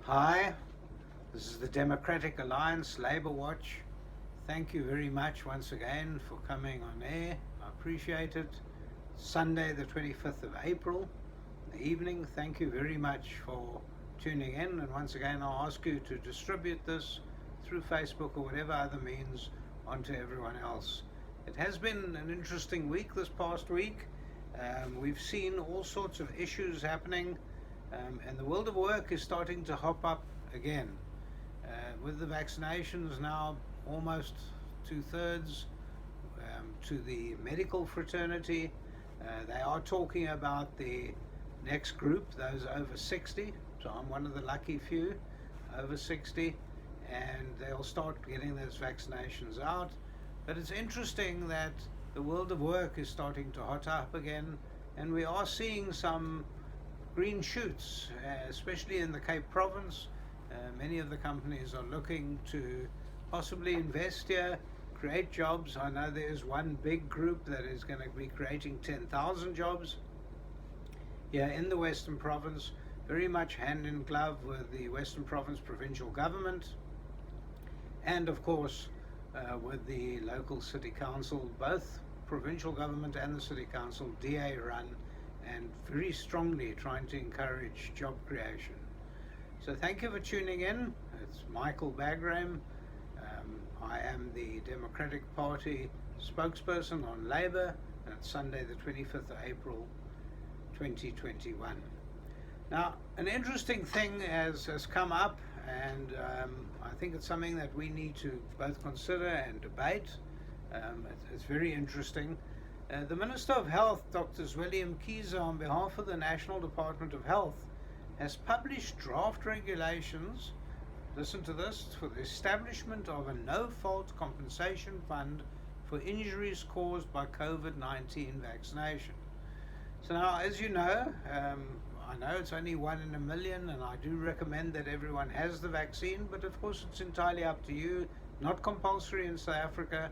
Hi, this is the Democratic Alliance Labour Watch. Thank you very much once again for coming on air. I appreciate it. Sunday, the 25th of April, in the evening. Thank you very much for tuning in. And once again, I'll ask you to distribute this through Facebook or whatever other means onto everyone else. It has been an interesting week this past week. We've seen all sorts of issues happening. And the world of work is starting to hop up again. With the vaccinations now almost two-thirds to the medical fraternity, they are talking about the next group, those over 60. So I'm one of the lucky few over 60, and they'll start getting those vaccinations out. But it's interesting that the world of work is starting to hot up again, and we are seeing some green shoots, especially in the Cape Province. Many of the companies are looking to possibly invest here, create jobs. I know there's one big group that is going to be creating 10,000 jobs here in the Western Province, very much hand in glove with the Western Province provincial government, and of course with the local city council, both provincial government and the city council, DA run, and very strongly trying to encourage job creation. So thank you for tuning in. It's Michael Bagram. I am the Democratic Party spokesperson on Labour, and it's Sunday the 25th of April 2021. Now, an interesting thing has come up, and I think it's something that we need to both consider and debate. It's very interesting. The Minister of Health, Dr. William Keyser, on behalf of the National Department of Health, has published draft regulations, listen to this, for the establishment of a no-fault compensation fund for injuries caused by COVID-19 vaccination. So now, as you know, I know it's only 1 in a million, and I do recommend that everyone has the vaccine, but of course it's entirely up to you. Not compulsory in South Africa,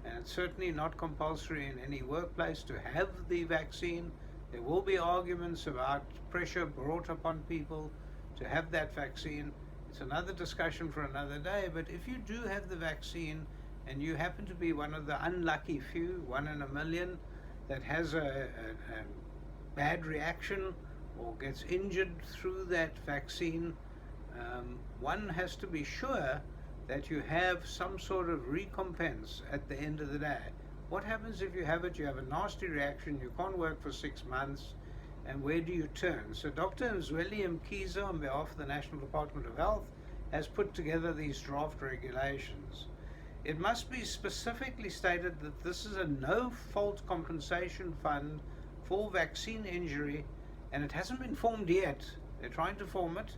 and it's certainly not compulsory in any workplace to have the vaccine. There will be arguments about pressure brought upon people to have that vaccine. It's another discussion for another day, but if you do have the vaccine and you happen to be one of the unlucky few, 1 in a million, that has a bad reaction or gets injured through that vaccine, one has to be sure that you have some sort of recompense at the end of the day. What happens if you have it, you have a nasty reaction, you can't work for 6 months, and where do you turn? So Dr. William Keyser, on behalf of the National Department of Health, has put together these draft regulations. It must be specifically stated that this is a no-fault compensation fund for vaccine injury, and it hasn't been formed yet. They're trying to form it.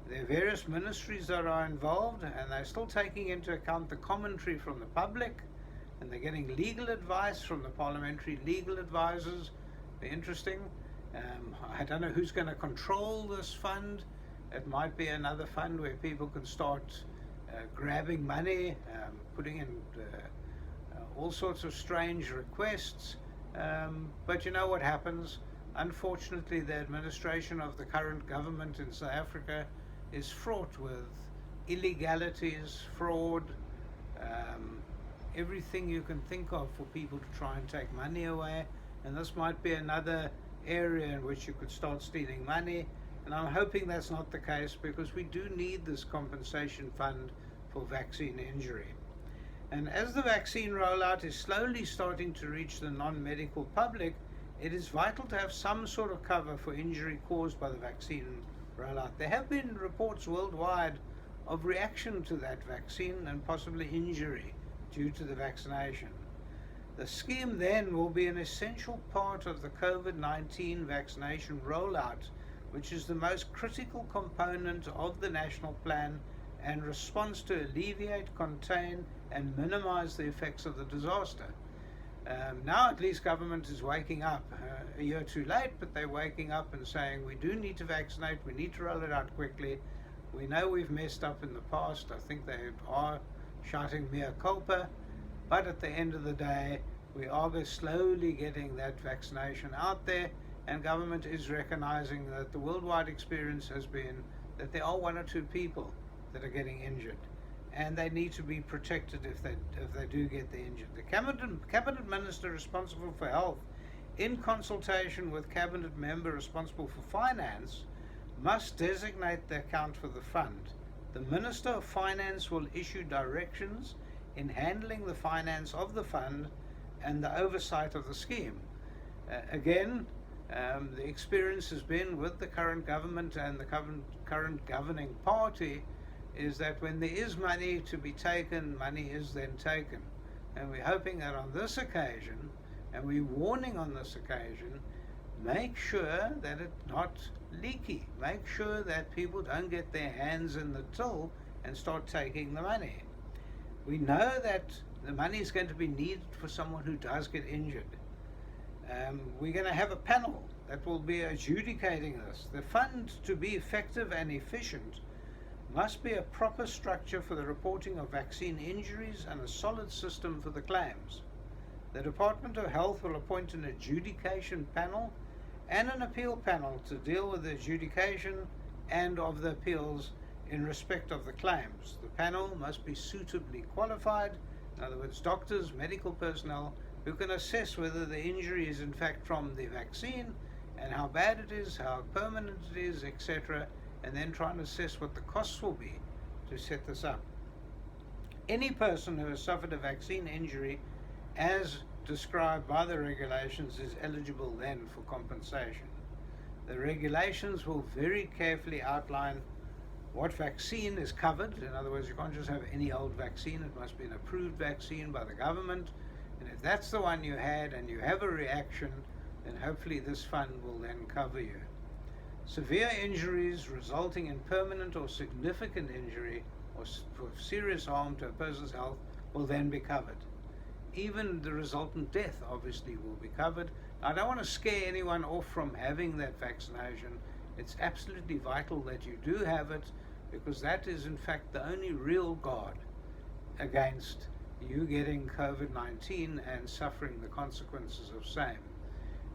There are various ministries that are involved, and they're still taking into account the commentary from the public, and they're getting legal advice from the parliamentary legal advisors. Very interesting. I don't know who's going to control this fund. It might be another fund where people can start grabbing money, putting in all sorts of strange requests. But you know what happens? Unfortunately, the administration of the current government in South Africa is fraught with illegalities, fraud, everything you can think of for people to try and take money away. And this might be another area in which you could start stealing money. And I'm hoping that's not the case, because we do need this compensation fund for vaccine injury. And as the vaccine rollout is slowly starting to reach the non-medical public, it is vital to have some sort of cover for injury caused by the vaccine rollout. There have been reports worldwide of reaction to that vaccine and possibly injury due to the vaccination. The scheme then will be an essential part of the COVID-19 vaccination rollout, which is the most critical component of the national plan and response to alleviate, contain, and minimize the effects of the disaster. Now at least government is waking up, a year too late, but they're waking up and saying we do need to vaccinate, we need to roll it out quickly. We know we've messed up in the past. I think they are shouting mea culpa, but at the end of the day, we are slowly getting that vaccination out there, and government is recognizing that the worldwide experience has been that there are one or two people that are getting injured, and they need to be protected if they do get the injured. The cabinet minister responsible for health, in consultation with cabinet member responsible for finance, must designate the account for the fund. The Minister of Finance will issue directions in handling the finance of the fund and the oversight of the scheme. Again, the experience has been with the current government and the current governing party is that when there is money to be taken, money is then taken. And we're hoping that on this occasion, and we're warning on this occasion, make sure that it's not leaky. Make sure that people don't get their hands in the till and start taking the money. We know that the money is going to be needed for someone who does get injured. We're going to have a panel that will be adjudicating this. The fund, to be effective and efficient, must be a proper structure for the reporting of vaccine injuries and a solid system for the claims. The Department of Health will appoint an adjudication panel and an appeal panel to deal with the adjudication and of the appeals in respect of the claims. The panel must be suitably qualified, in other words, doctors, medical personnel, who can assess whether the injury is in fact from the vaccine and how bad it is, how permanent it is, etc., and then try and assess what the costs will be to set this up. Any person who has suffered a vaccine injury as described by the regulations is eligible then for compensation. The regulations will very carefully outline what vaccine is covered. In other words, you can't just have any old vaccine, it must be an approved vaccine by the government, and if that's the one you had and you have a reaction, then hopefully this fund will then cover you. Severe injuries resulting in permanent or significant injury or serious harm to a person's health will then be covered. Even the resultant death obviously will be covered. I don't want to scare anyone off from having that vaccination. It's absolutely vital that you do have it, because that is in fact the only real guard against you getting COVID-19 and suffering the consequences of same.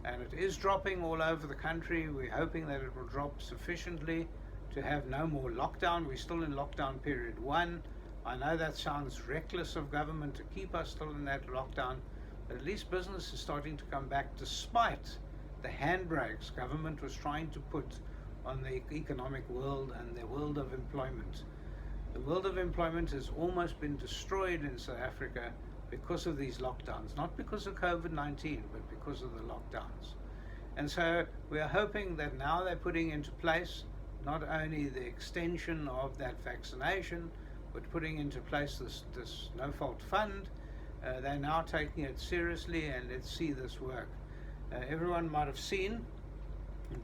And it is dropping all over the country. We're hoping that it will drop sufficiently to have no more lockdown. We're still in lockdown period 1. I know that sounds reckless of government to keep us still in that lockdown, but at least business is starting to come back despite the handbrakes government was trying to put on the economic world and the world of employment. The world of employment has almost been destroyed in South Africa because of these lockdowns, not because of COVID-19, but because of the lockdowns. And so we are hoping that now they're putting into place not only the extension of that vaccination, but putting into place this no-fault fund. They're now taking it seriously, and let's see this work. Everyone might have seen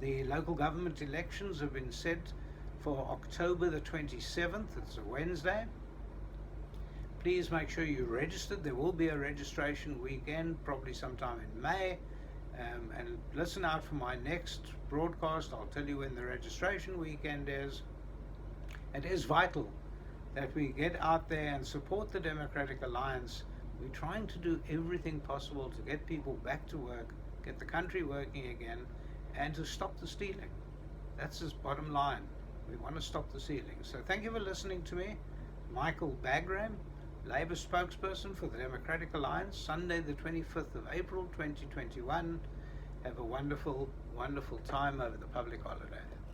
the local government elections have been set for October the 27th. It's a Wednesday. Please make sure you're registered. There will be a registration weekend, probably sometime in May. And listen out for my next broadcast. I'll tell you when the registration weekend is. It is vital that we get out there and support the Democratic Alliance. We're trying to do everything possible to get people back to work, get the country working again, and to stop the stealing. That's his bottom line. We want to stop the stealing. So thank you for listening to me. Michael Bagram, Labour spokesperson for the Democratic Alliance, Sunday the 25th of April 2021. Have a wonderful, wonderful time over the public holiday.